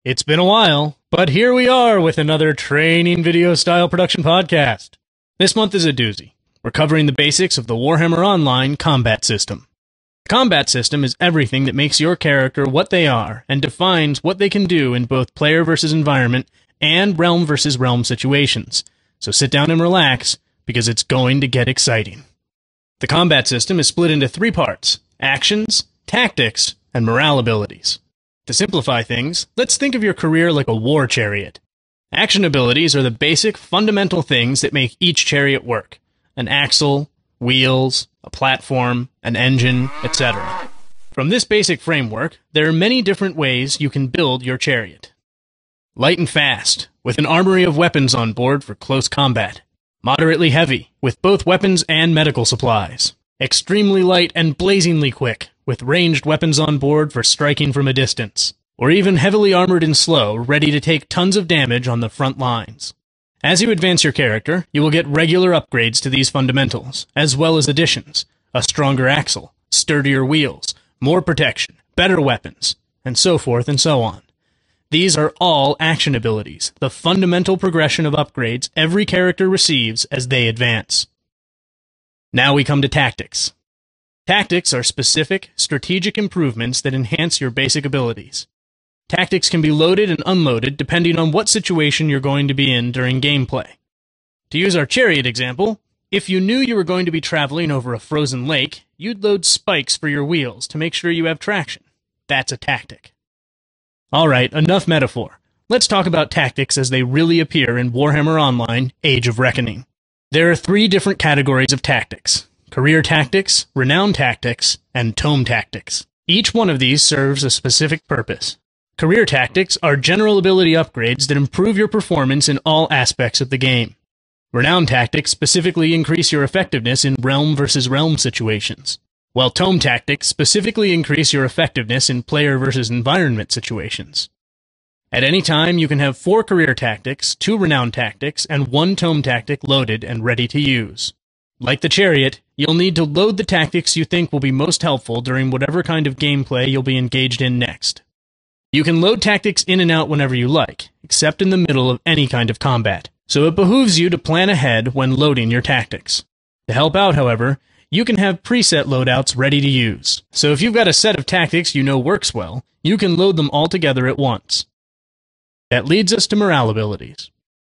It's been a while, but here we are with another training video style production podcast. This month is a doozy. We're covering the basics of the Warhammer Online combat system. The combat system is everything that makes your character what they are and defines what they can do in both player versus environment and realm versus realm situations. So sit down and relax, because it's going to get exciting. The combat system is split into 3 parts: actions, tactics, and morale abilities. To simplify things, let's think of your career like a war chariot. Action abilities are the basic, fundamental things that make each chariot work: an axle, wheels, a platform, an engine, etc. From this basic framework, there are many different ways you can build your chariot. Light and fast, with an armory of weapons on board for close combat. Moderately heavy, with both weapons and medical supplies. Extremely light and blazingly quick, with ranged weapons on board for striking from a distance. Or even heavily armored and slow, ready to take tons of damage on the front lines. As you advance your character, you will get regular upgrades to these fundamentals, as well as additions: a stronger axle, sturdier wheels, more protection, better weapons, and so forth and so on. These are all action abilities, the fundamental progression of upgrades every character receives as they advance. Now we come to tactics. Tactics are specific, strategic improvements that enhance your basic abilities. Tactics can be loaded and unloaded depending on what situation you're going to be in during gameplay. To use our chariot example, if you knew you were going to be traveling over a frozen lake, you'd load spikes for your wheels to make sure you have traction. That's a tactic. Alright, enough metaphor. Let's talk about tactics as they really appear in Warhammer Online: Age of Reckoning. There are 3 different categories of tactics: career tactics, renown tactics, and tome tactics. Each one of these serves a specific purpose. Career tactics are general ability upgrades that improve your performance in all aspects of the game. Renown tactics specifically increase your effectiveness in realm versus realm situations, while tome tactics specifically increase your effectiveness in player versus environment situations. At any time, you can have 4 career tactics, 2 renown tactics, and 1 tome tactic loaded and ready to use. Like the chariot, you'll need to load the tactics you think will be most helpful during whatever kind of gameplay you'll be engaged in next. You can load tactics in and out whenever you like, except in the middle of any kind of combat, so it behooves you to plan ahead when loading your tactics. To help out, however, you can have preset loadouts ready to use, so if you've got a set of tactics you know works well, you can load them all together at once. That leads us to morale abilities.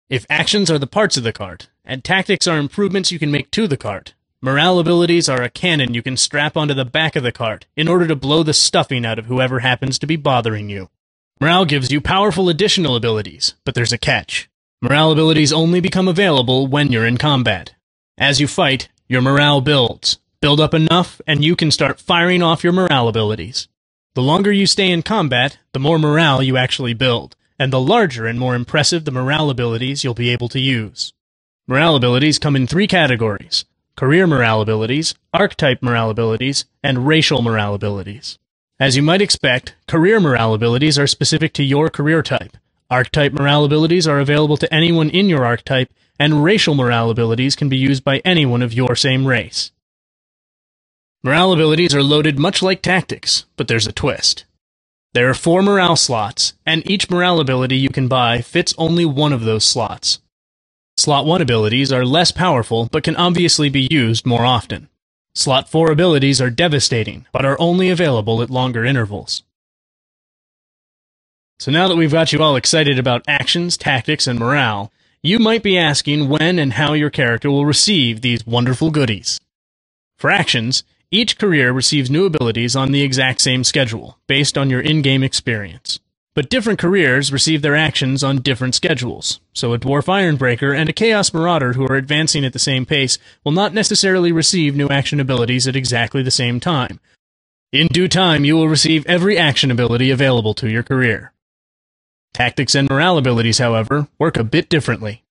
If actions are the parts of the cart, and tactics are improvements you can make to the cart, morale abilities are a cannon you can strap onto the back of the cart in order to blow the stuffing out of whoever happens to be bothering you. Morale gives you powerful additional abilities, but there's a catch. Morale abilities only become available when you're in combat. As you fight, your morale builds. Build up enough, and you can start firing off your morale abilities. The longer you stay in combat, the more morale you actually build, and the larger and more impressive the morale abilities you'll be able to use. Morale abilities come in 3 categories: career morale abilities, archetype morale abilities, and racial morale abilities. As you might expect, career morale abilities are specific to your career type. Archetype morale abilities are available to anyone in your archetype, and racial morale abilities can be used by anyone of your same race. Morale abilities are loaded much like tactics, but there's a twist. There are 4 morale slots, and each morale ability you can buy fits only one of those slots. Slot 1 abilities are less powerful, but can obviously be used more often. Slot 4 abilities are devastating, but are only available at longer intervals. So now that we've got you all excited about actions, tactics, and morale, you might be asking when and how your character will receive these wonderful goodies. For actions, each career receives new abilities on the exact same schedule, based on your in-game experience. But different careers receive their actions on different schedules, so a Dwarf Ironbreaker and a Chaos Marauder who are advancing at the same pace will not necessarily receive new action abilities at exactly the same time. In due time, you will receive every action ability available to your career. Tactics and morale abilities, however, work a bit differently.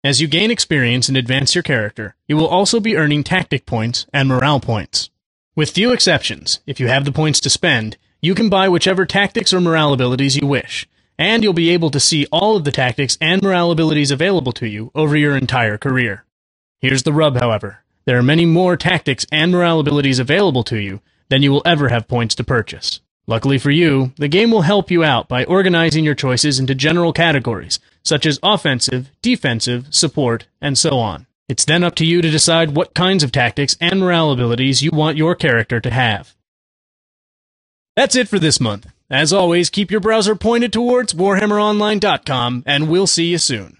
As you gain experience and advance your character, you will also be earning tactic points and morale points. With few exceptions, if you have the points to spend, you can buy whichever tactics or morale abilities you wish, and you'll be able to see all of the tactics and morale abilities available to you over your entire career. Here's the rub, however. There are many more tactics and morale abilities available to you than you will ever have points to purchase. Luckily for you, the game will help you out by organizing your choices into general categories, such as offensive, defensive, support, and so on. It's then up to you to decide what kinds of tactics and morale abilities you want your character to have. That's it for this month. As always, keep your browser pointed towards warhammeronline.com, and we'll see you soon.